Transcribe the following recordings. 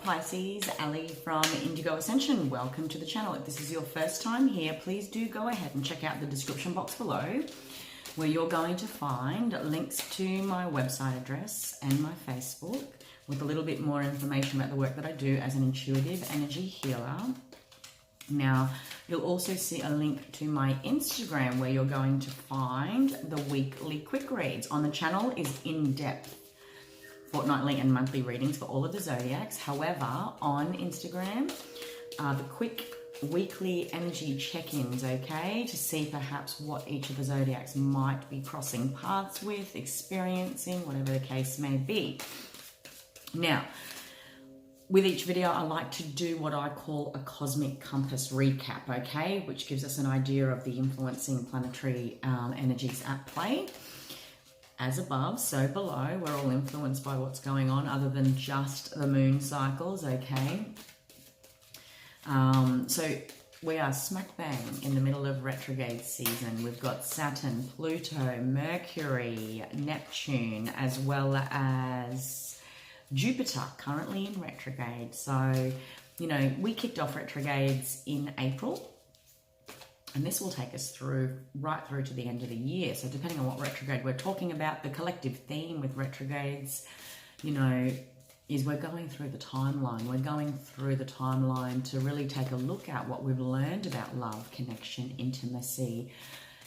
Pisces, Ali from Indigo Ascension. Welcome to the channel. If this is your first time here, please do go ahead and check out the description box below, where you're going to find links to my website address and my Facebook with a little bit more information about the work that I do as an intuitive energy healer. Now, you'll also see a link to my Instagram where you're going to find the weekly quick reads. On the channel is in-depth fortnightly and monthly readings for all of the zodiacs. However, on Instagram, the quick weekly energy check-ins, okay, to see perhaps what each of the zodiacs might be crossing paths with, experiencing, whatever the case may be. Now, with each video, I like to do what I call a cosmic compass recap, okay, which gives us an idea of the influencing planetary energies at play. As above, so below. We're all influenced by what's going on other than just the moon cycles, okay? So we are smack bang in the middle of retrograde season. We've got Saturn, Pluto, Mercury, Neptune, as well as Jupiter currently in retrograde. So, you know, we kicked off retrogrades in April. And this will take us right through to the end of the year. So depending on what retrograde we're talking about, the collective theme with retrogrades, you know, is we're going through the timeline. We're going through the timeline to really take a look at what we've learned about love, connection, intimacy,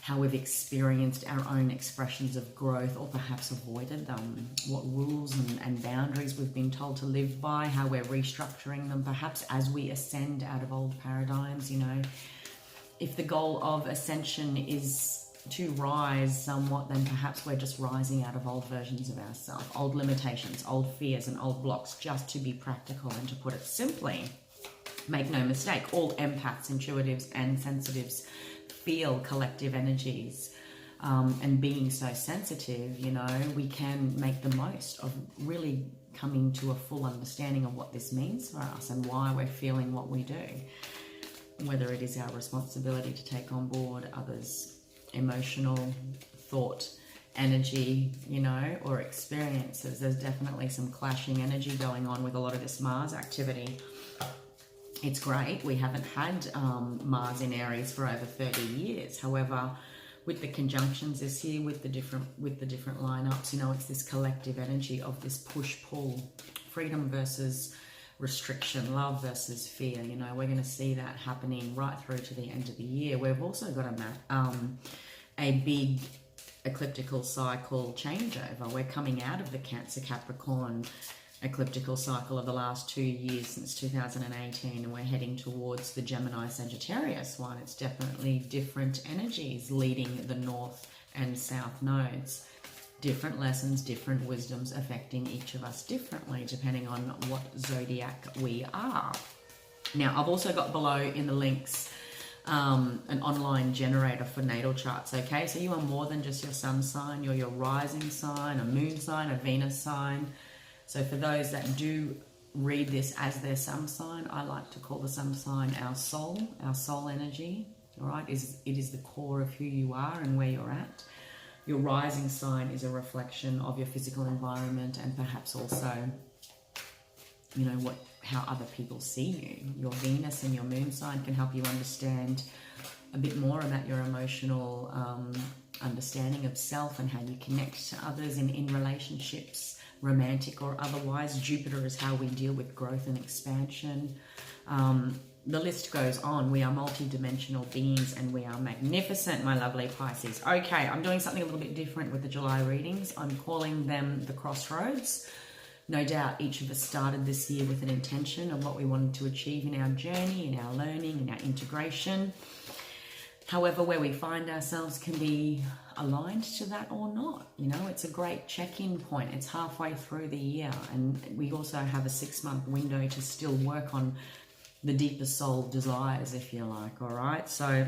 how we've experienced our own expressions of growth or perhaps avoided them, what rules and boundaries we've been told to live by, how we're restructuring them, perhaps as we ascend out of old paradigms, you know. If the goal of ascension is to rise somewhat, then perhaps we're just rising out of old versions of ourselves, old limitations, old fears and old blocks, just to be practical and to put it simply. Make no mistake, all empaths, intuitives and sensitives feel collective energies. And being so sensitive, you know, we can make the most of really coming to a full understanding of what this means for us and why we're feeling what we do. Whether it is our responsibility to take on board others' emotional thought, energy, you know, or experiences. There's definitely some clashing energy going on with a lot of this Mars activity. It's great. We haven't had Mars in Aries for over 30 years. However, with the conjunctions this year, with the different lineups, you know, it's this collective energy of this push-pull, freedom versus restriction, love versus fear. You know, we're going to see that happening right through to the end of the year. We've also got a big ecliptical cycle changeover. We're coming out of the Cancer Capricorn ecliptical cycle of the last 2 years since 2018, and we're heading towards the Gemini Sagittarius one. It's definitely different energies leading the north and south nodes. Different lessons, different wisdoms affecting each of us differently depending on what zodiac we are. Now, I've also got below in the links an online generator for natal charts, okay? So you are more than just your sun sign. You're your rising sign, a moon sign, a Venus sign. So for those that do read this as their sun sign, I like to call the sun sign our soul energy, all right? It is the core of who you are and where you're at. Your rising sign is a reflection of your physical environment and perhaps also, you know, how other people see you. Your Venus and your moon sign can help you understand a bit more about your emotional understanding of self and how you connect to others in relationships, romantic or otherwise. Jupiter is how we deal with growth and expansion. The list goes on. We are multi-dimensional beings and we are magnificent, my lovely Pisces. Okay, I'm doing something a little bit different with the July readings. I'm calling them the crossroads. No doubt each of us started this year with an intention of what we wanted to achieve in our journey, in our learning, in our integration. However, where we find ourselves can be aligned to that or not. You know, it's a great check-in point. It's halfway through the year, and we also have a 6-month window to still work on the deeper soul desires, if you like, all right? So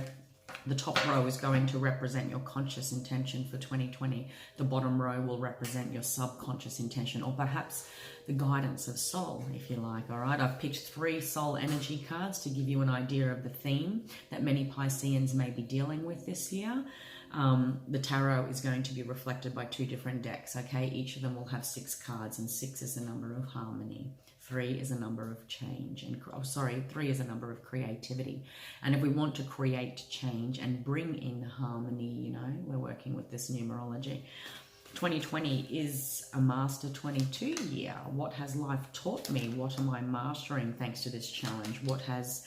the top row is going to represent your conscious intention for 2020. The bottom row will represent your subconscious intention, or perhaps the guidance of soul, if you like, all right? I've picked 3 soul energy cards to give you an idea of the theme that many Pisceans may be dealing with this year. The tarot is going to be reflected by 2 different decks, okay? Each of them will have 6 cards, and 6 is the number of harmony. 3 is a number of change, and 3 is a number of creativity. And if we want to create change and bring in harmony, you know, we're working with this numerology. 2020 is a Master 22 year. What has life taught me? What am I mastering thanks to this challenge? What has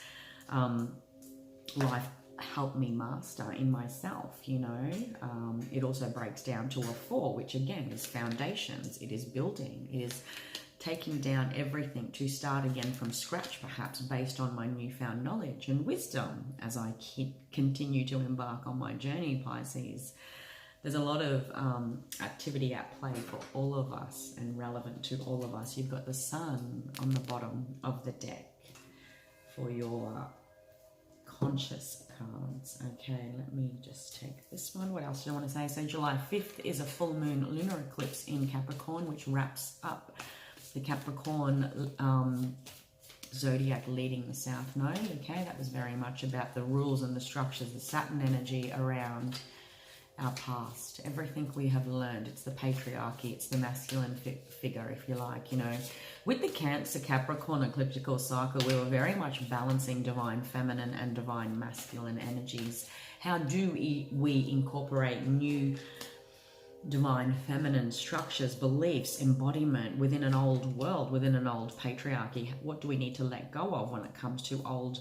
life helped me master in myself, you know? It also breaks down to a 4, which again is foundations. It is building. It is taking down everything to start again from scratch, perhaps based on my newfound knowledge and wisdom as I continue to embark on my journey, Pisces. There's a lot of activity at play for all of us and relevant to all of us. You've got the Sun on the bottom of the deck for your conscious cards. Okay, let me just take this one. What else do I want to say? So July 5th is a full moon lunar eclipse in Capricorn, which wraps up the Capricorn zodiac leading the South Node. Okay, that was very much about the rules and the structures, the Saturn energy around our past, everything we have learned. It's the patriarchy, it's the masculine figure, if you like, you know. With the Cancer Capricorn ecliptical cycle, we were very much balancing divine feminine and divine masculine energies. How do we incorporate new divine feminine structures, beliefs, embodiment within an old world, within an old patriarchy? What do we need to let go of when it comes to old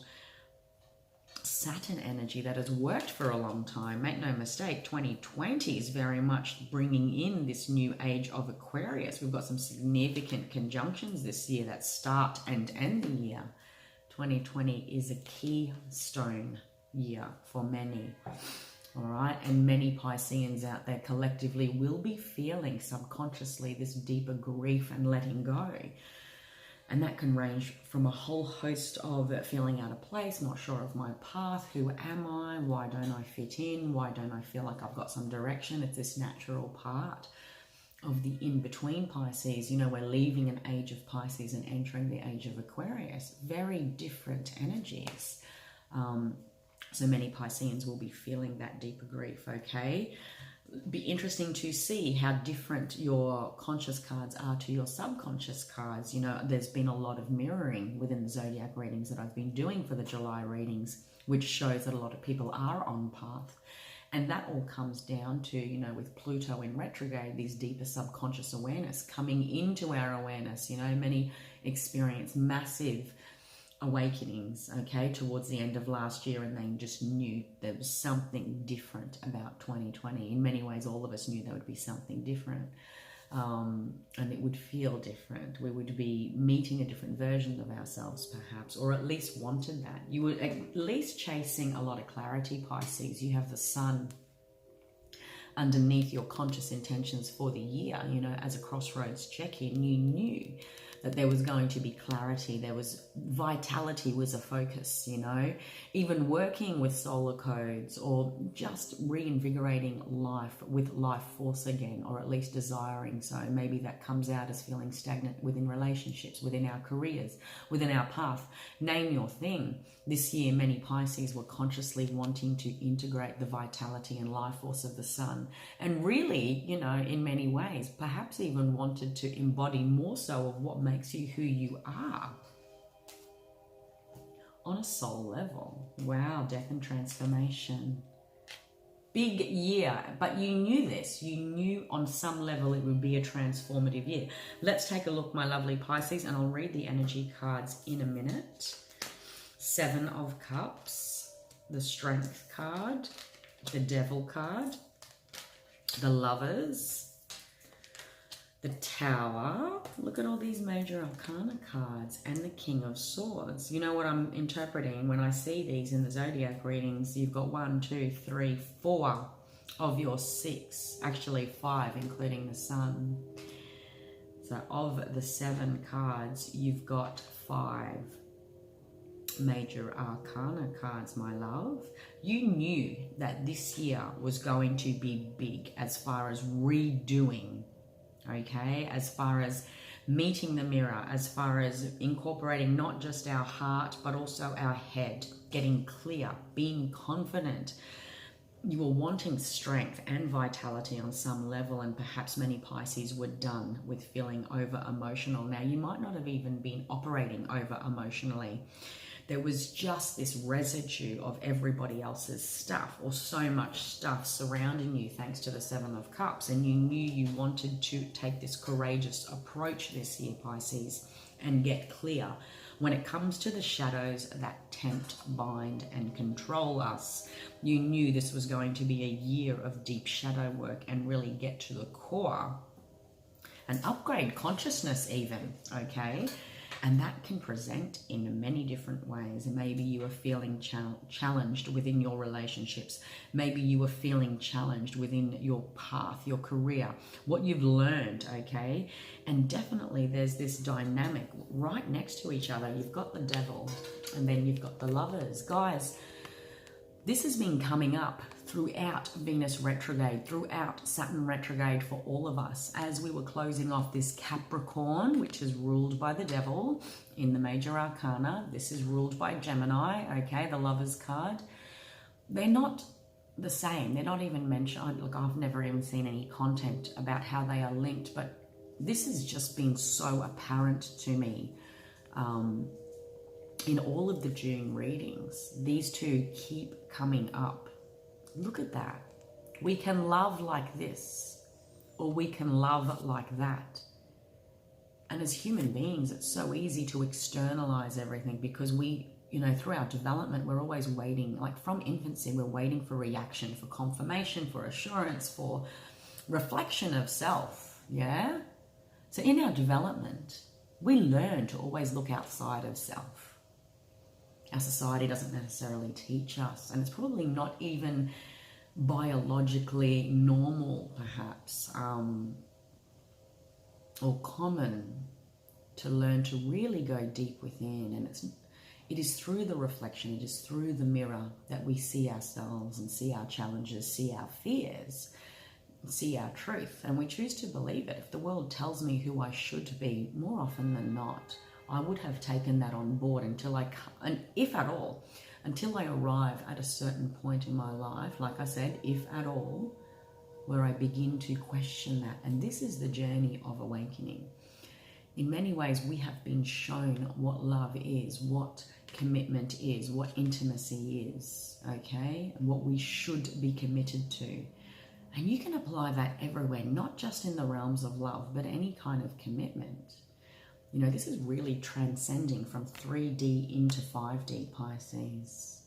Saturn energy that has worked for a long time? Make no mistake, 2020 is very much bringing in this new age of Aquarius. We've got some significant conjunctions this year that start and end the year. 2020 is a keystone year for many. All right, and many Pisceans out there collectively will be feeling subconsciously this deeper grief and letting go. And that can range from a whole host of feeling out of place, not sure of my path, who am I, why don't I fit in, why don't I feel like I've got some direction. It's this natural part of the in-between Pisces. You know, we're leaving an age of Pisces and entering the age of Aquarius. Very different energies. So many Pisceans will be feeling that deeper grief, okay? Be interesting to see how different your conscious cards are to your subconscious cards. You know, there's been a lot of mirroring within the zodiac readings that I've been doing for the July readings, which shows that a lot of people are on path. And that all comes down to, you know, with Pluto in retrograde, these deeper subconscious awareness coming into our awareness. You know, many experience massive awakenings, okay, towards the end of last year, and they just knew there was something different about 2020. In many ways, all of us knew there would be something different, and it would feel different. We would be meeting a different version of ourselves, perhaps, or at least wanted that. You were at least chasing a lot of clarity, Pisces. You have the Sun underneath your conscious intentions for the year, you know, as a crossroads check-in. You knew that there was going to be clarity, there was vitality was a focus, you know, even working with solar codes or just reinvigorating life with life force again, or at least desiring so. Maybe that comes out as feeling stagnant within relationships, within our careers, within our path. Name your thing. This year, many Pisces were consciously wanting to integrate the vitality and life force of the Sun. And really, you know, in many ways, perhaps even wanted to embody more so of what makes you who you are on a soul level. Wow, death and transformation. Big year, but you knew this. You knew on some level it would be a transformative year. Let's take a look, my lovely Pisces, and I'll read the energy cards in a minute. 7 of Cups, the Strength card, the Devil card, the Lovers, the Tower. Look at all these major arcana cards, and the King of Swords. You know what I'm interpreting when I see these in the zodiac readings? You've got 1, 2, 3, 4 of your 6, actually 5, including the Sun. So of the 7 cards, you've got 5 major arcana cards, my love. You knew that this year was going to be big as far as redoing, okay, as far as meeting the mirror, as far as incorporating not just our heart but also our head, getting clear, being confident, you were wanting strength and vitality on some level, and perhaps many Pisces were done with feeling over emotional. Now, you might not have even been operating over emotionally. There was just this residue of everybody else's stuff, or so much stuff surrounding you thanks to the Seven of Cups, and you knew you wanted to take this courageous approach this year, Pisces, and get clear when it comes to the shadows that tempt, bind, and control us. You knew this was going to be a year of deep shadow work and really get to the core and upgrade consciousness even, okay? And that can present in many different ways. Maybe you are feeling challenged within your relationships. Maybe you are feeling challenged within your path, your career, what you've learned, okay? And definitely there's this dynamic right next to each other. You've got the Devil and then you've got the Lovers. Guys, this has been coming up throughout Venus retrograde, throughout Saturn retrograde for all of us as we were closing off this Capricorn, which is ruled by the Devil in the major arcana. This is ruled by Gemini, okay, the Lovers card. They're not the same. They're not even mentioned. Look, I've never even seen any content about how they are linked, but this has just been so apparent to me. In all of the June readings, these two keep coming up. Look at that. We can love like this, or we can love like that. And as human beings, it's so easy to externalize everything because we, you know, through our development, we're always waiting, like from infancy, we're waiting for reaction, for confirmation, for assurance, for reflection of self, yeah? So in our development, we learn to always look outside of self. Our society doesn't necessarily teach us, and it's probably not even biologically normal, perhaps, or common to learn to really go deep within. And it is through the reflection, it is through the mirror that we see ourselves and see our challenges, see our fears, see our truth, and we choose to believe it. If the world tells me who I should be, more often than not, I would have taken that on board until and if at all, until I arrive at a certain point in my life, like I said, if at all, where I begin to question that. And this is the journey of awakening. In many ways, we have been shown what love is, what commitment is, what intimacy is, okay? And what we should be committed to. And you can apply that everywhere, not just in the realms of love, but any kind of commitment. You know, this is really transcending from 3D into 5D, Pisces.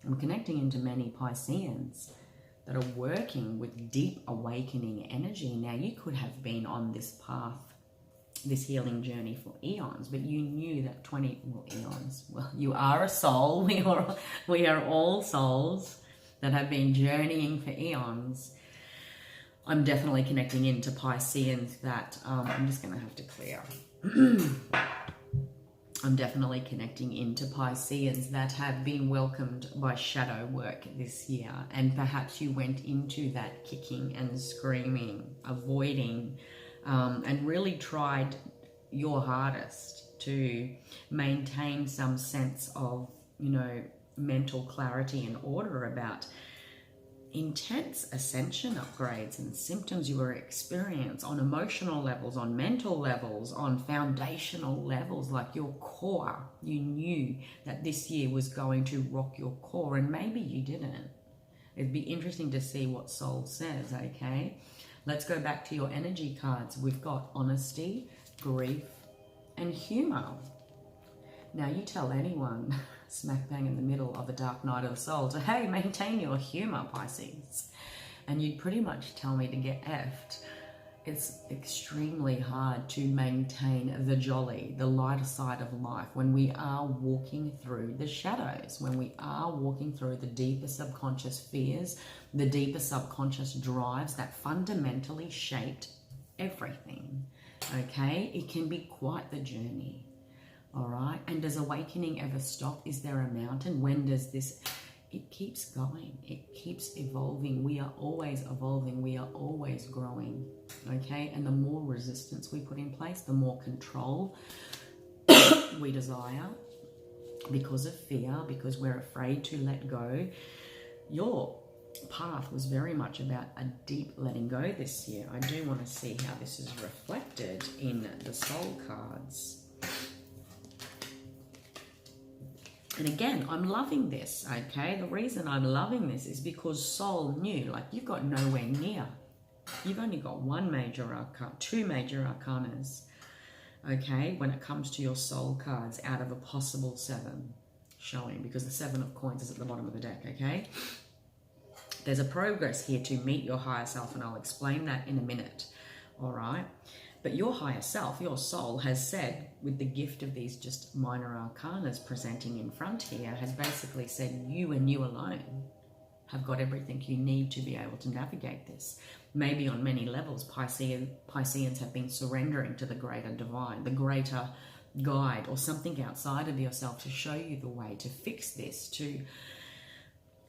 I'm connecting into many Pisceans that are working with deep awakening energy. Now, you could have been on this path, this healing journey for eons, but you knew that eons. Well, you are a soul. We are all souls that have been journeying for eons. I'm definitely connecting into Pisceans that I'm just going to have to clear. I'm definitely connecting into Pisceans that have been welcomed by shadow work this year. And perhaps you went into that kicking and screaming, avoiding, and really tried your hardest to maintain some sense of, you know, mental clarity and order about intense ascension upgrades and symptoms you were experiencing on emotional levels, on mental levels, on foundational levels, like your core. You knew that this year was going to rock your core, and maybe you didn't. It'd be interesting to see what Soul says, okay? Let's go back to your energy cards. We've got honesty, grief, and humor. Now, you tell anyone smack bang in the middle of a dark night of the soul to, hey, maintain your humor, Pisces. And you'd pretty much tell me to get effed. It's extremely hard to maintain the jolly, the lighter side of life when we are walking through the shadows, when we are walking through the deeper subconscious fears, the deeper subconscious drives that fundamentally shaped everything, okay? It can be quite the journey. All right. And does awakening ever stop? Is there a mountain? When does this? It keeps going. It keeps evolving. We are always evolving. We are always growing. Okay. And the more resistance we put in place, the more control we desire because of fear, because we're afraid to let go. your path was very much about a deep letting go this year. I do want to see how this is reflected in the soul cards. And again, I'm loving this, okay? The reason I'm loving this is because soul knew, like, you've got nowhere near. You've only got one major arcana, two major arcanas, okay, when it comes to your soul cards out of a possible 7 showing, because the 7 of coins is at the bottom of the deck, okay? There's a progress here to meet your higher self, and I'll explain that in a minute, all right? But your higher self, your soul, has said, with the gift of these just minor arcanas presenting in front here, has basically said you and you alone have got everything you need to be able to navigate this. Maybe on many levels, Pisceans have been surrendering to the greater divine, the greater guide, or something outside of yourself to show you the way to fix this, to...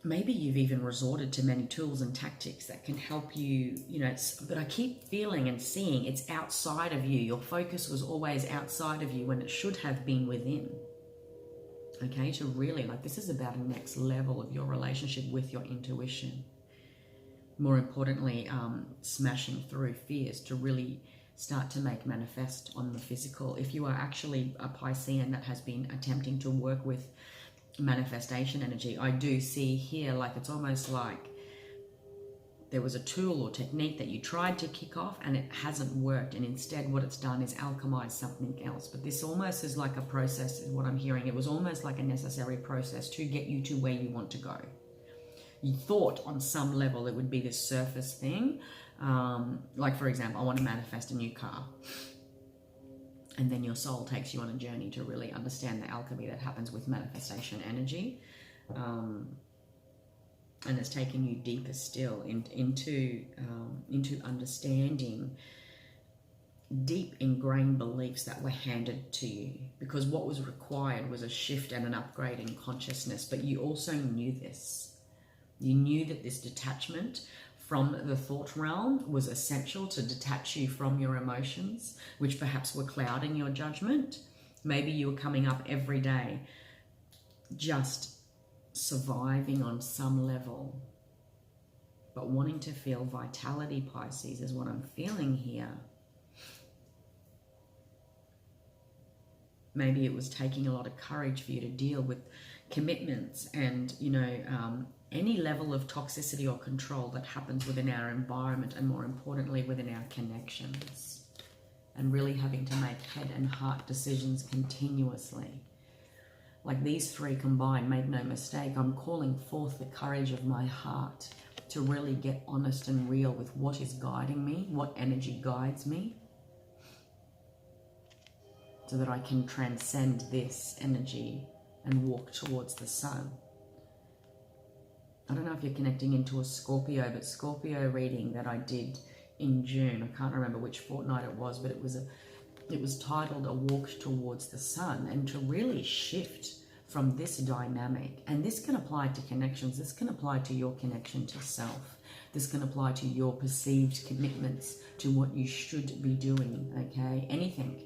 Maybe you've even resorted to many tools and tactics that can help you, you know, but I keep feeling and seeing it's outside of you. Your focus was always outside of you when it should have been within. Okay, to really, like, this is about a next level of your relationship with your intuition. More importantly, smashing through fears to really start to make manifest on the physical. If you are actually a Piscean that has been attempting to work with manifestation energy, I do see here, like, it's almost like there was a tool or technique that you tried to kick off and it hasn't worked, and instead what it's done is alchemize something else. But this almost is like a process, is what I'm hearing. It was almost like a necessary process to get you to where you want to go. You thought on some level it would be this surface thing, like, for example, I want to manifest a new car. And then your soul takes you on a journey to really understand the alchemy that happens with manifestation energy. And it's taken you deeper still into understanding deep ingrained beliefs that were handed to you. Because what was required was a shift and an upgrade in consciousness. But you also knew this. You knew that this detachment from the thought realm was essential to detach you from your emotions, which perhaps were clouding your judgment. Maybe you were coming up every day just surviving on some level, but wanting to feel vitality, Pisces, is what I'm feeling here. Maybe it was taking a lot of courage for you to deal with commitments and, you know, any level of toxicity or control that happens within our environment, and more importantly within our connections, and really having to make head and heart decisions continuously. Like these three combined, make no mistake, I'm calling forth the courage of my heart to really get honest and real with what is guiding me, what energy guides me, so that I can transcend this energy and walk towards the sun. I don't know if you're connecting into a Scorpio, but Scorpio reading that I did in June, I can't remember which fortnight it was, but it was titled A Walk Towards the Sun, and to really shift from this dynamic. And this can apply to connections, this can apply to your connection to self, this can apply to your perceived commitments to what you should be doing, okay? Anything.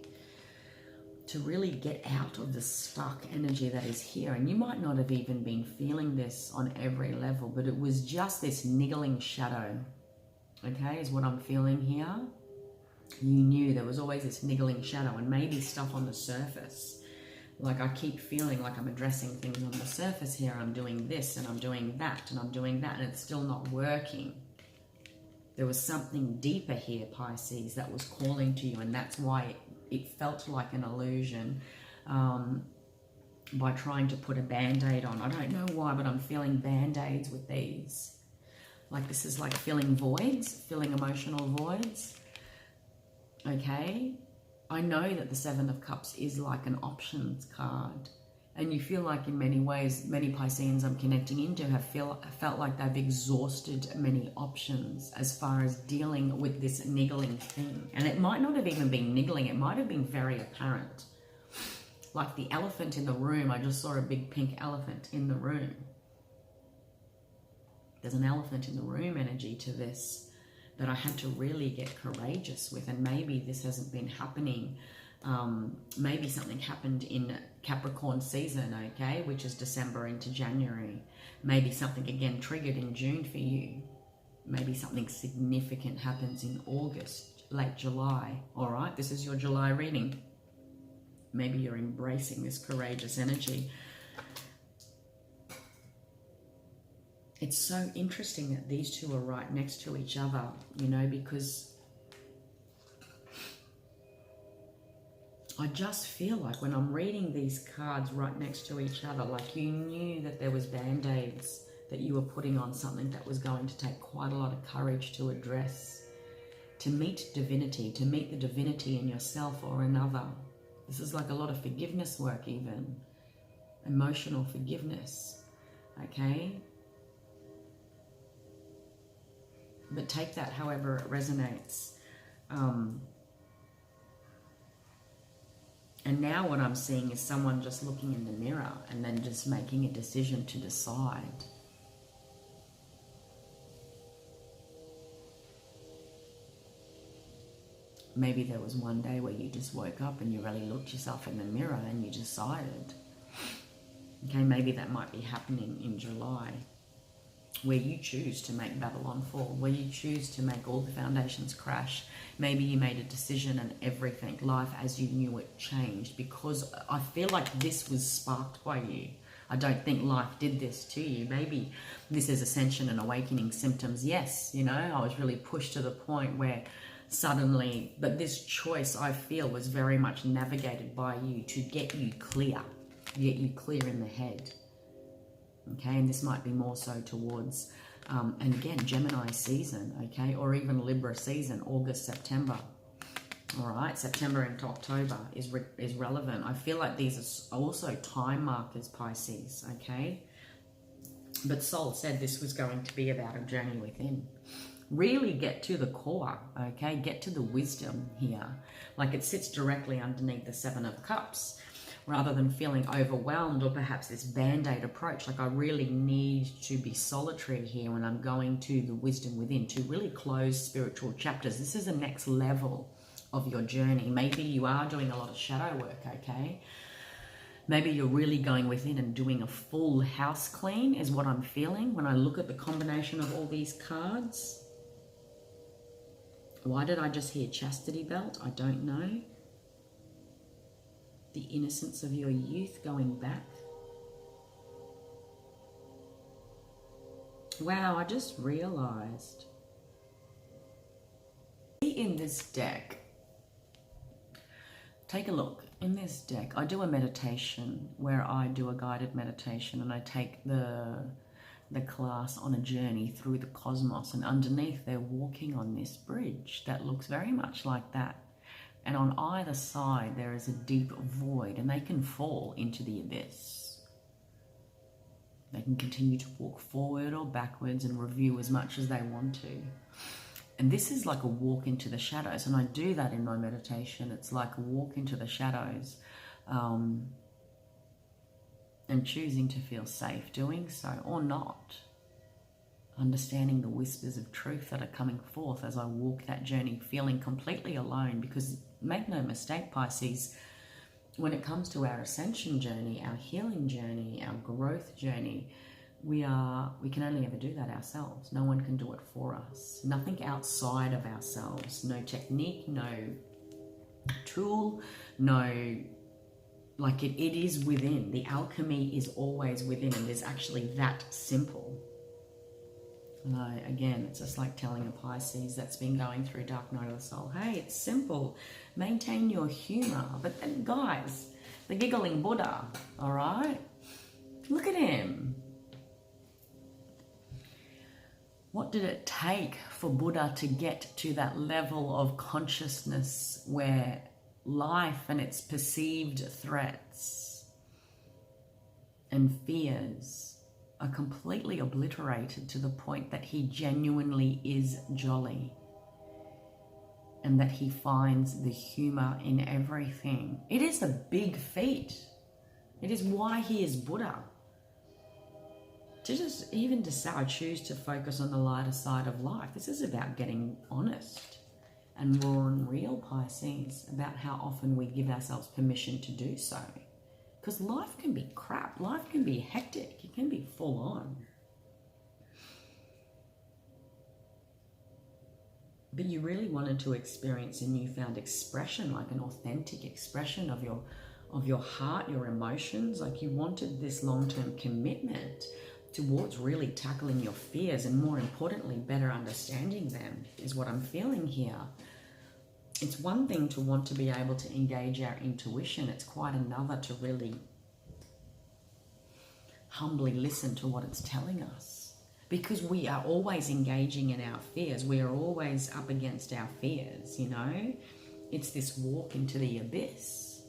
To really get out of the stuck energy that is here. And you might not have even been feeling this on every level, but it was just this niggling shadow, okay, is what I'm feeling here. You knew there was always this niggling shadow, and maybe stuff on the surface. Like, I keep feeling like I'm addressing things on the surface here. I'm doing this and I'm doing that and I'm doing that, and it's still not working. There was something deeper here, Pisces, that was calling to you, and that's why it felt like an illusion by trying to put a band-aid on. I don't know why, but I'm feeling band-aids with these. Like, this is like filling voids, filling emotional voids. Okay? I know that the Seven of Cups is like an options card. And you feel like in many ways, many Pisceans I'm connecting into have felt like they've exhausted many options as far as dealing with this niggling thing. And it might not have even been niggling, it might have been very apparent. Like the elephant in the room, I just saw a big pink elephant in the room. There's an elephant in the room energy to this that I had to really get courageous with. And maybe this hasn't been happening Maybe something happened in Capricorn season, okay, which is December into January. Maybe something again triggered in June for you. Maybe something significant happens in August, late July. All right, this is your July reading. Maybe you're embracing this courageous energy. It's so interesting that these two are right next to each other, you know, because I just feel like when I'm reading these cards right next to each other, like you knew that there was band-aids that you were putting on something that was going to take quite a lot of courage to address, to meet divinity, to meet the divinity in yourself or another. This is like a lot of forgiveness work, even emotional forgiveness, okay? But take that however it resonates. And now what I'm seeing is someone just looking in the mirror and then just making a decision to decide. Maybe there was one day where you just woke up and you really looked yourself in the mirror and you decided. Okay, maybe that might be happening in July, where you choose to make Babylon fall, where you choose to make all the foundations crash. Maybe you made a decision and everything, life as you knew it, changed, because I feel like this was sparked by you. I don't think life did this to you. Maybe this is ascension and awakening symptoms. Yes, you know, I was really pushed to the point where suddenly, but this choice I feel was very much navigated by you to get you clear in the head. Okay, and this might be more so towards, and again, Gemini season, okay, or even Libra season, August, September. All right, September into October is relevant. I feel like these are also time markers, Pisces, okay? But Soul said this was going to be about a journey within. Really get to the core, okay? Get to the wisdom here. Like it sits directly underneath the Seven of Cups. Rather than feeling overwhelmed or perhaps this band-aid approach, like I really need to be solitary here when I'm going to the wisdom within, to really close spiritual chapters. This is the next level of your journey. Maybe you are doing a lot of shadow work, okay? Maybe you're really going within and doing a full house clean is what I'm feeling when I look at the combination of all these cards. Why did I just hear chastity belt? I don't know. The innocence of your youth going back. Wow, I just realized. In this deck, take a look. In this deck, I do a meditation where I do a guided meditation and I take the class on a journey through the cosmos, and underneath they're walking on this bridge that looks very much like that. And on either side, there is a deep void, and they can fall into the abyss. They can continue to walk forward or backwards and review as much as they want to. And this is like a walk into the shadows, and I do that in my meditation. It's like a walk into the shadows, and choosing to feel safe doing so or not. Understanding the whispers of truth that are coming forth as I walk that journey, feeling completely alone, because make no mistake, Pisces, when it comes to our ascension journey, our healing journey, our growth journey, we can only ever do that ourselves. No one can do it for us. Nothing outside of ourselves. No technique, no tool, no, like it is within. The alchemy is always within, and it's actually that simple. Again, it's just like telling a Pisces that's been going through Dark Night of the Soul, hey, it's simple, maintain your humor. But then, guys, the giggling Buddha, all right? Look at him. What did it take for Buddha to get to that level of consciousness where life and its perceived threats and fears are completely obliterated to the point that he genuinely is jolly and that he finds the humor in everything? It is a big feat. It is why he is Buddha. To just say, I choose to focus on the lighter side of life. This is about getting honest. and raw and real, Pisces, about how often we give ourselves permission to do so. Because life can be crap, life can be hectic, it can be full on. But you really wanted to experience a newfound expression, like an authentic expression of your heart, your emotions. Like you wanted this long-term commitment towards really tackling your fears and, more importantly, better understanding them, is what I'm feeling here. It's one thing to want to be able to engage our intuition. It's quite another to really humbly listen to what it's telling us. Because we are always engaging in our fears. We are always up against our fears, you know. It's this walk into the abyss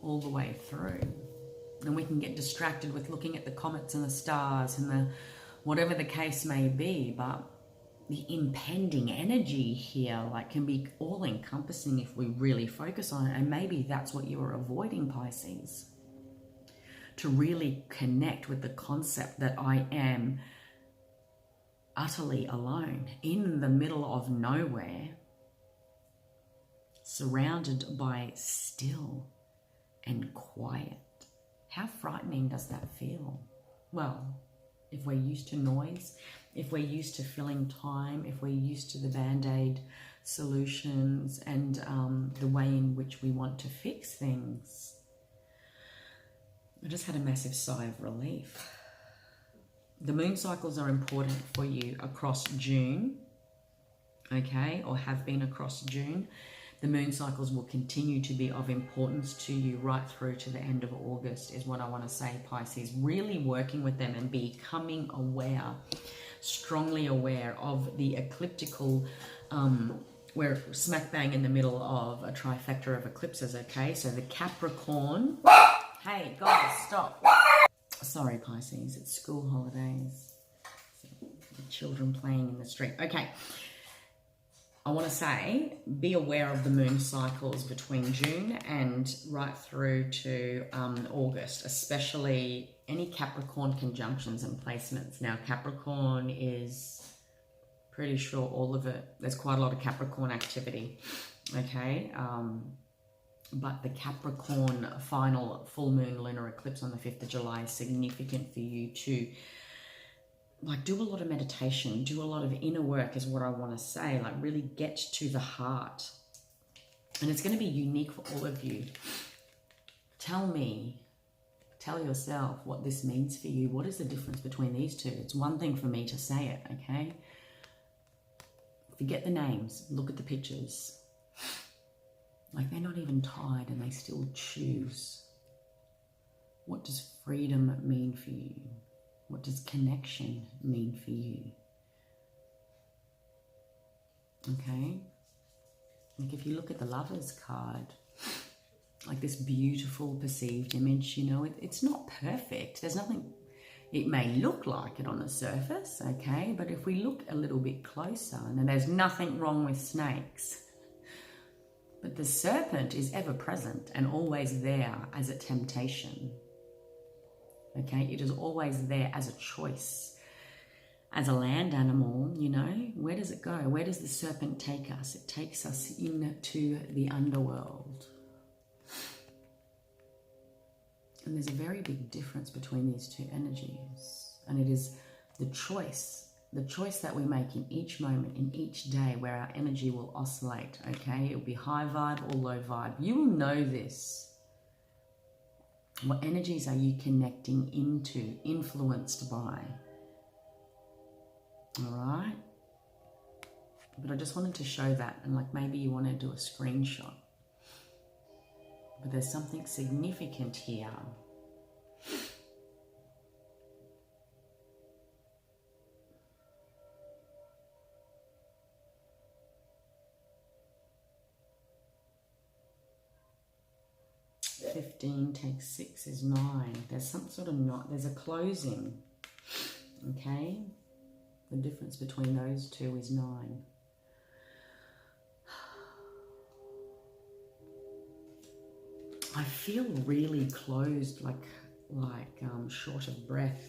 all the way through. And we can get distracted with looking at the comets and the stars and the whatever the case may be. But the impending energy here, like, can be all encompassing if we really focus on it. And maybe that's what you are avoiding, Pisces. To really connect with the concept that I am utterly alone, in the middle of nowhere, surrounded by still and quiet. How frightening does that feel? Well, if we're used to noise, if we're used to filling time, if we're used to the band-aid solutions and the way in which we want to fix things, I just had a massive sigh of relief. The moon cycles are important for you across June, okay, or have been across June. The moon cycles will continue to be of importance to you right through to the end of August, is what I want to say, Pisces. Really working with them and becoming aware, strongly aware of the ecliptical, we're smack bang in the middle of a trifecta of eclipses, okay? So the Capricorn, hey guys, stop. Sorry, Pisces, it's school holidays. The children playing in the street. Okay, I want to say, be aware of the moon cycles between June and right through to August, especially any Capricorn conjunctions and placements. Now, Capricorn is pretty sure all of it. There's quite a lot of Capricorn activity, okay? But the Capricorn final full moon lunar eclipse on the 5th of July is significant for you to, like, do a lot of meditation, do a lot of inner work is what I want to say, like really get to the heart. And it's going to be unique for all of you. Tell yourself what this means for you. What is the difference between these two? It's one thing for me to say it, okay? Forget the names, look at the pictures. Like, they're not even tied and they still choose. What does freedom mean for you? What does connection mean for you? Okay? Like, if you look at the Lovers card, like this beautiful perceived image, you know, it's not perfect. There's nothing, it may look like it on the surface, okay? But if we look a little bit closer, and there's nothing wrong with snakes, but the serpent is ever present and always there as a temptation. Okay, it is always there as a choice. As a land animal, you know, where does it go? Where does the serpent take us? It takes us into the underworld. And there's a very big difference between these two energies. And it is the choice that we make in each moment, in each day, where our energy will oscillate, okay? It will be high vibe or low vibe. You will know this. What energies are you connecting into, influenced by? All right? But I just wanted to show that, and like maybe you want to do a screenshot. But there's something significant here. $15 takes 6 is 9. There's some sort of knot. There's a closing. Okay? The difference between those two is 9. I feel really closed, like short of breath.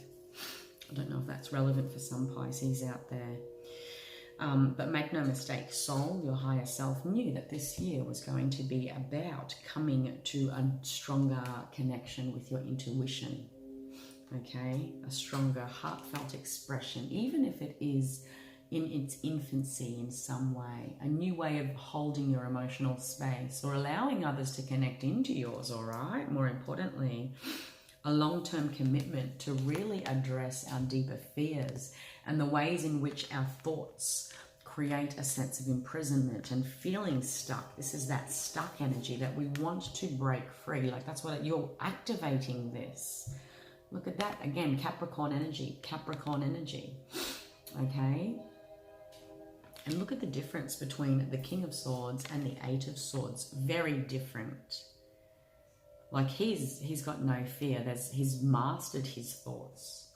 I don't know if that's relevant for some Pisces out there. But make no mistake, soul, your higher self, knew that this year was going to be about coming to a stronger connection with your intuition, okay? A stronger heartfelt expression, even if it is in its infancy in some way, a new way of holding your emotional space or allowing others to connect into yours, all right? More importantly, a long-term commitment to really address our deeper fears and the ways in which our thoughts create a sense of imprisonment and feeling stuck. This is that stuck energy that we want to break free. Like that's what you're activating this. Look at that again, Capricorn energy, okay? And look at the difference between the King of Swords and the Eight of Swords. Very different. Like he's got no fear. He's mastered his thoughts.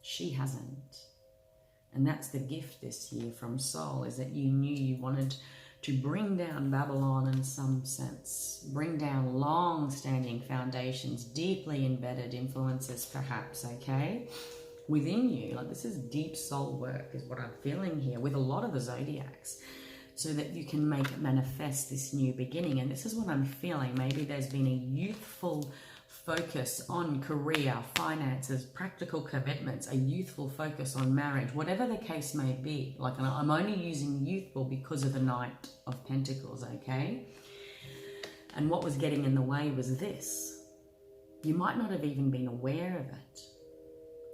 She hasn't. And that's the gift this year from Soul, is that you knew you wanted to bring down Babylon in some sense. Bring down long-standing foundations, deeply embedded influences perhaps, okay? Within you. Like this is deep soul work is what I'm feeling here with a lot of the zodiacs, so that you can make it manifest this new beginning. And this is what I'm feeling. Maybe there's been a youthful focus on career, finances, practical commitments, a youthful focus on marriage, whatever the case may be. Like I'm only using youthful because of the Knight of Pentacles, okay? And what was getting in the way was this. You might not have even been aware of it.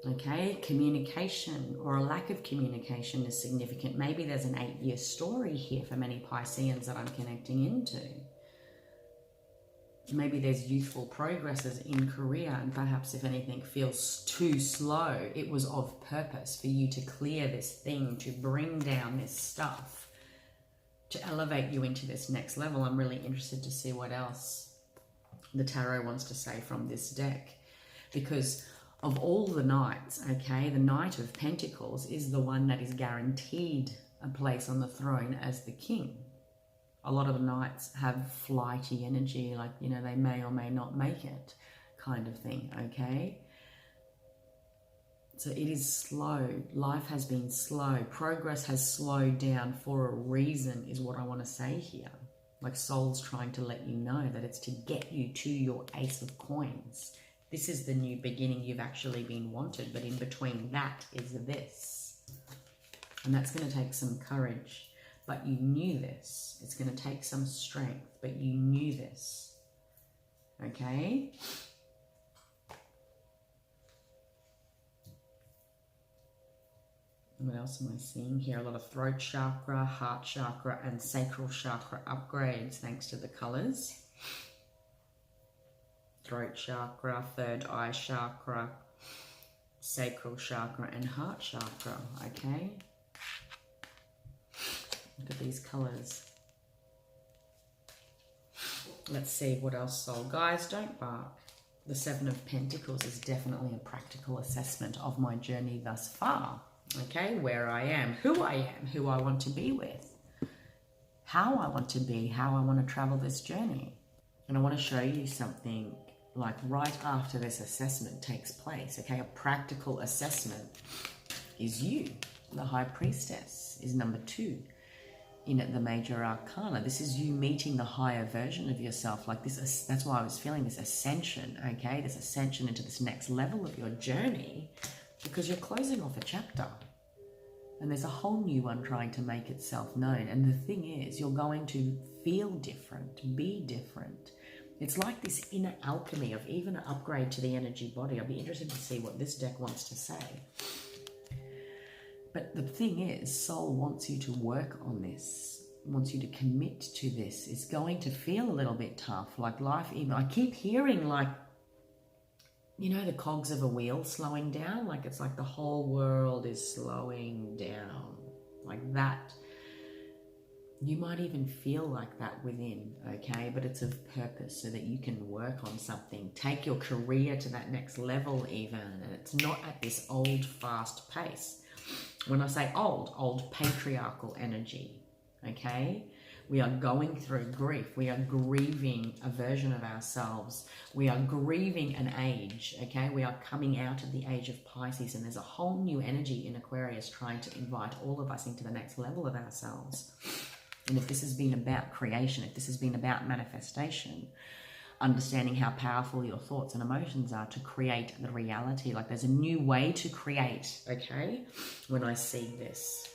Okay, communication or a lack of communication is significant. Maybe there's an 8-year story here for many Pisceans that I'm connecting into. Maybe there's youthful progresses in career, and perhaps if anything feels too slow, it was of purpose for you to clear this thing, to bring down this stuff, to elevate you into this next level. I'm really interested to see what else the tarot wants to say from this deck, because of all the knights, okay, the Knight of Pentacles is the one that is guaranteed a place on the throne as the king. A lot of the knights have flighty energy, like, you know, they may or may not make it kind of thing, okay? So it is slow. Life has been slow. Progress has slowed down for a reason is what I want to say here. Like Soul's trying to let you know that it's to get you to your Ace of Coins. This is the new beginning you've actually been wanted, but in between that is this. And that's going to take some courage, but you knew this. It's going to take some strength, but you knew this. Okay? What else am I seeing here? A lot of throat chakra, heart chakra, and sacral chakra upgrades thanks to the colors. Throat chakra, third eye chakra, sacral chakra, and heart chakra, okay? Look at these colors. Let's see what else, Soul. Guys, don't bark. The Seven of Pentacles is definitely a practical assessment of my journey thus far, okay? Where I am, who I want to be with, how I want to be, how I want to travel this journey. And I want to show you something. Like right after this assessment takes place, okay, a practical assessment is you. The High Priestess is number 2 in the Major Arcana. This is you meeting the higher version of yourself. Like this, that's why I was feeling this ascension, okay, this ascension into this next level of your journey, because you're closing off a chapter and there's a whole new one trying to make itself known. And the thing is, you're going to feel different, be different. It's like this inner alchemy of even an upgrade to the energy body. I'll be interested to see what this deck wants to say. But the thing is, Soul wants you to work on this, wants you to commit to this. It's going to feel a little bit tough, like life even. I keep hearing like, you know, the cogs of a wheel slowing down. Like it's like the whole world is slowing down, like that. You might even feel like that within, okay? But it's of purpose so that you can work on something. Take your career to that next level even. And it's not at this old, fast pace. When I say old patriarchal energy, okay? We are going through grief. We are grieving a version of ourselves. We are grieving an age, okay? We are coming out of the age of Pisces, and there's a whole new energy in Aquarius trying to invite all of us into the next level of ourselves. And if this has been about creation, if this has been about manifestation, understanding how powerful your thoughts and emotions are to create the reality, like there's a new way to create, okay? When I see this.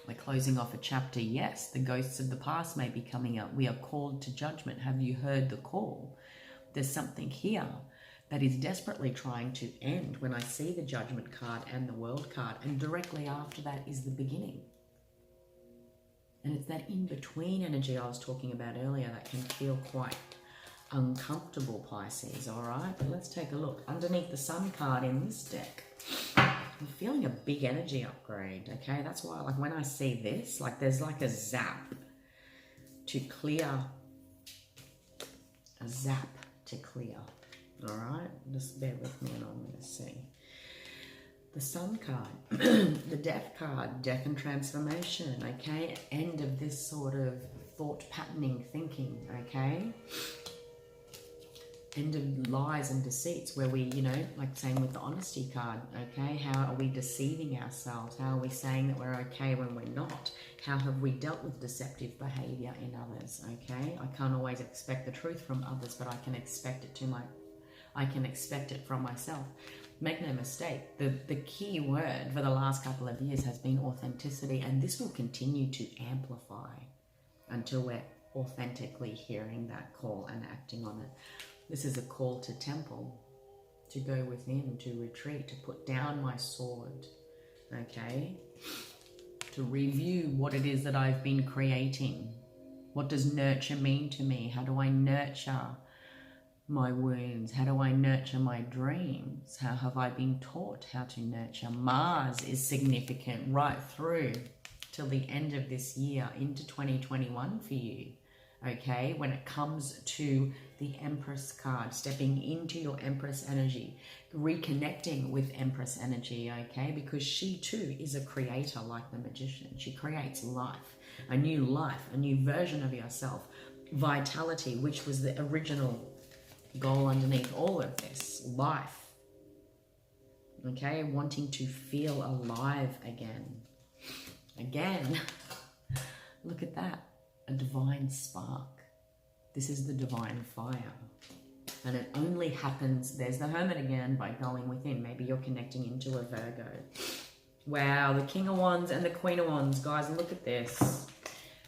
We're closing off a chapter. Yes, the ghosts of the past may be coming up. We are called to judgment. Have you heard the call? There's something here that is desperately trying to end when I see the judgment card and the world card. And directly after that is the beginning. And it's that in-between energy I was talking about earlier that can feel quite uncomfortable, Pisces, all right? But let's take a look. Underneath the Sun card in this deck, I'm feeling a big energy upgrade, okay? That's why, like, when I see this, like, there's like a zap to clear. A zap to clear, all right? Just bear with me and I'm going to see. The Sun card, the Death card, death and transformation, okay? End of this sort of thought patterning thinking, okay? End of lies and deceits where we, you know, like saying with the honesty card, okay? How are we deceiving ourselves? How are we saying that we're okay when we're not? How have we dealt with deceptive behavior in others, okay? I can't always expect the truth from others, but I can expect it from myself. Make no mistake, the key word for the last couple of years has been authenticity, and this will continue to amplify until we're authentically hearing that call and acting on it. This is a call to temple, to go within, to retreat, to put down my sword, okay? To review what it is that I've been creating. What does nurture mean to me? How do I nurture my wounds? How do I nurture my dreams? How have I been taught how to nurture? Mars is significant right through till the end of this year into 2021 for you, okay? When it comes to the Empress card, stepping into your Empress energy, reconnecting with Empress energy, okay? Because she too is a creator like the magician. She creates life, a new version of yourself. Vitality, which was the original goal underneath all of this, life, okay? Wanting to feel alive again. Look at that, a divine spark. This is the divine fire, and it only happens, there's the Hermit again, by going within. Maybe you're connecting into a Virgo. Wow, the King of Wands and the Queen of Wands, guys, look at this.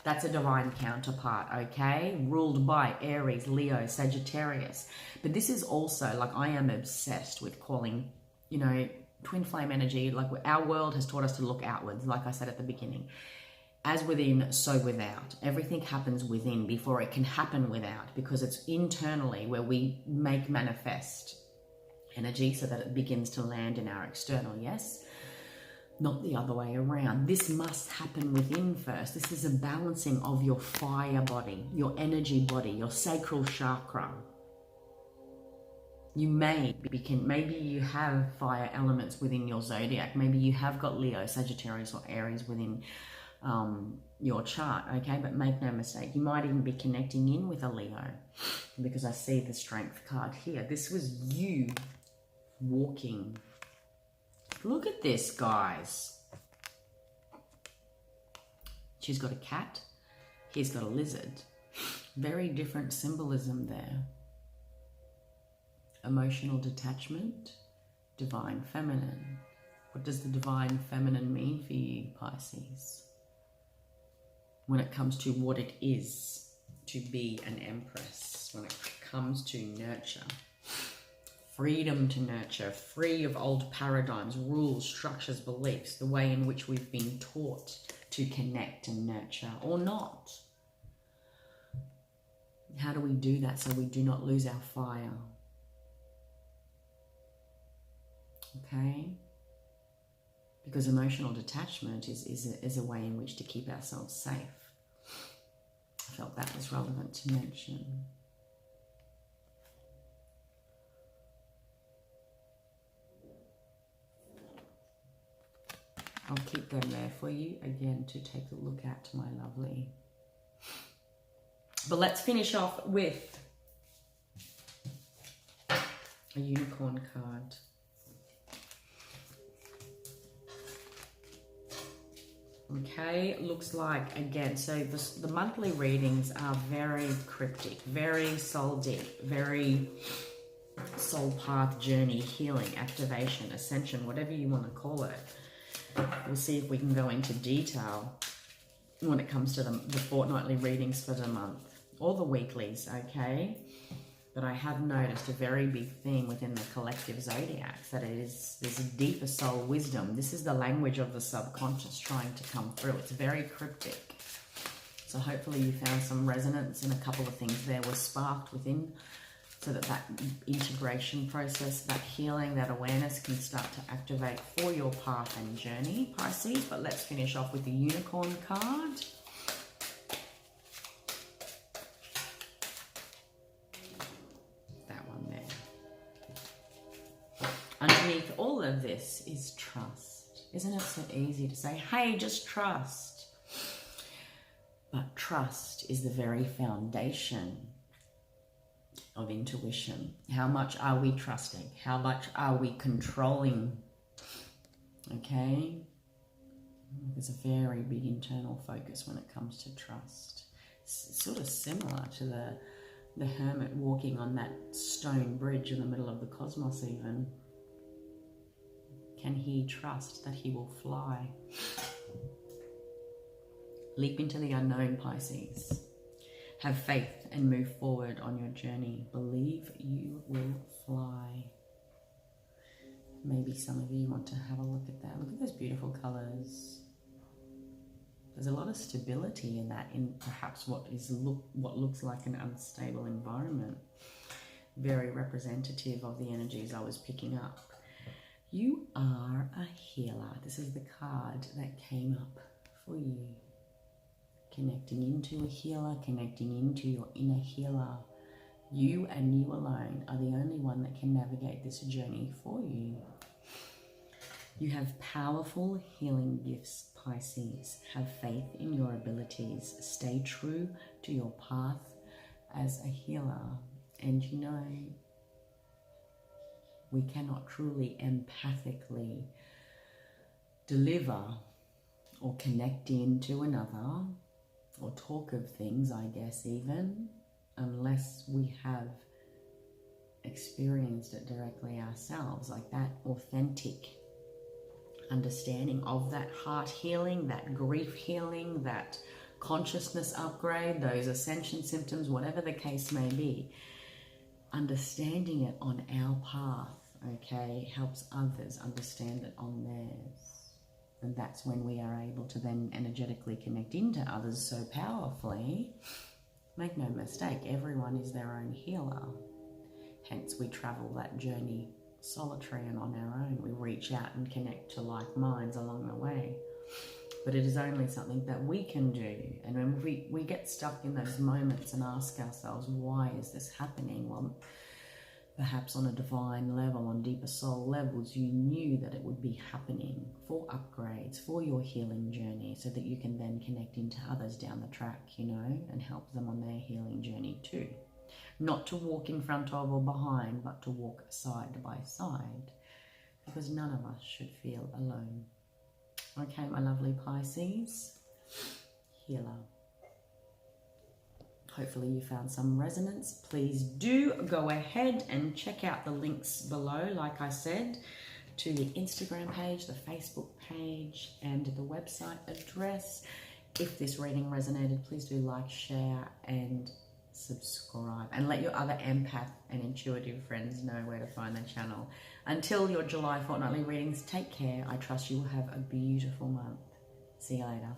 That's a divine counterpart, okay? Ruled by Aries, Leo, Sagittarius. But this is also, like, I am obsessed with calling, you know, twin flame energy. Like, our world has taught us to look outwards, like I said at the beginning. As within, so without. Everything happens within before it can happen without, because it's internally where we make manifest energy so that it begins to land in our external, yes? Not the other way around. This must happen within first. This is a balancing of your fire body, your energy body, your sacral chakra. You maybe you have fire elements within your zodiac. Maybe you have got Leo, Sagittarius, or Aries within your chart, okay? But make no mistake, you might even be connecting in with a Leo, because I see the Strength card here. This was you walking. Look at this, guys. She's got a cat. He's got a lizard. Very different symbolism there. Emotional detachment, divine feminine. What does the divine feminine mean for you, Pisces? When it comes to what it is to be an empress, when it comes to nurture. Freedom to nurture, free of old paradigms, rules, structures, beliefs, the way in which we've been taught to connect and nurture, or not. How do we do that so we do not lose our fire? Okay? Because emotional detachment is a way in which to keep ourselves safe. I felt that was relevant to mention. I'll keep them there for you again to take a look at, my lovely. But let's finish off with a unicorn card. Okay, looks like, again, so the monthly readings are very cryptic, very soul deep, very soul path, journey, healing, activation, ascension, whatever you want to call it. We'll see if we can go into detail when it comes to the fortnightly readings for the month, or the weeklies, okay? But I have noticed a very big theme within the collective zodiacs, that there's a deeper soul wisdom. This is the language of the subconscious trying to come through. It's very cryptic. So hopefully you found some resonance, and a couple of things there were sparked within, so that integration process, that healing, that awareness can start to activate for your path and journey, Pisces. But let's finish off with the unicorn card. Underneath all of this is trust. Isn't it so easy to say, hey, just trust? But trust is the very foundation of intuition. How much are we trusting? How much are we controlling? Okay? There's a very big internal focus when it comes to trust. It's sort of similar to the hermit walking on that stone bridge in the middle of the cosmos even. Can he trust that he will fly? Leap into the unknown, Pisces. Have faith and move forward on your journey. Believe you will fly. Maybe some of you want to have a look at that. Look at those beautiful colors. There's a lot of stability in that, in perhaps what looks like an unstable environment. Very representative of the energies I was picking up. You are a healer. This is the card that came up for you. Connecting into a healer, connecting into your inner healer. You and you alone are the only one that can navigate this journey for you. You have powerful healing gifts, Pisces. Have faith in your abilities. Stay true to your path as a healer. And you know, we cannot truly empathically deliver or connect into another, or talk of things, I guess, even, unless we have experienced it directly ourselves. Like that authentic understanding of that heart healing, that grief healing, that consciousness upgrade, those ascension symptoms, whatever the case may be. Understanding it on our path, okay, helps others understand it on theirs. And that's when we are able to then energetically connect into others so powerfully. Make no mistake, everyone is their own healer. Hence we travel that journey solitary and on our own. We reach out and connect to like minds along the way. But it is only something that we can do. And when we get stuck in those moments and ask ourselves, why is this happening? Well, perhaps on a divine level, on deeper soul levels, you knew that it would be happening for upgrades, for your healing journey, so that you can then connect into others down the track, you know, and help them on their healing journey too. Not to walk in front of or behind, but to walk side by side, because none of us should feel alone. Okay, my lovely Pisces, healer. Hopefully you found some resonance. Please do go ahead and check out the links below, like I said, to the Instagram page, the Facebook page, and the website address. If this reading resonated, please do like, share, and subscribe. And let your other empath and intuitive friends know where to find the channel. Until your July fortnightly readings, take care. I trust you will have a beautiful month. See you later.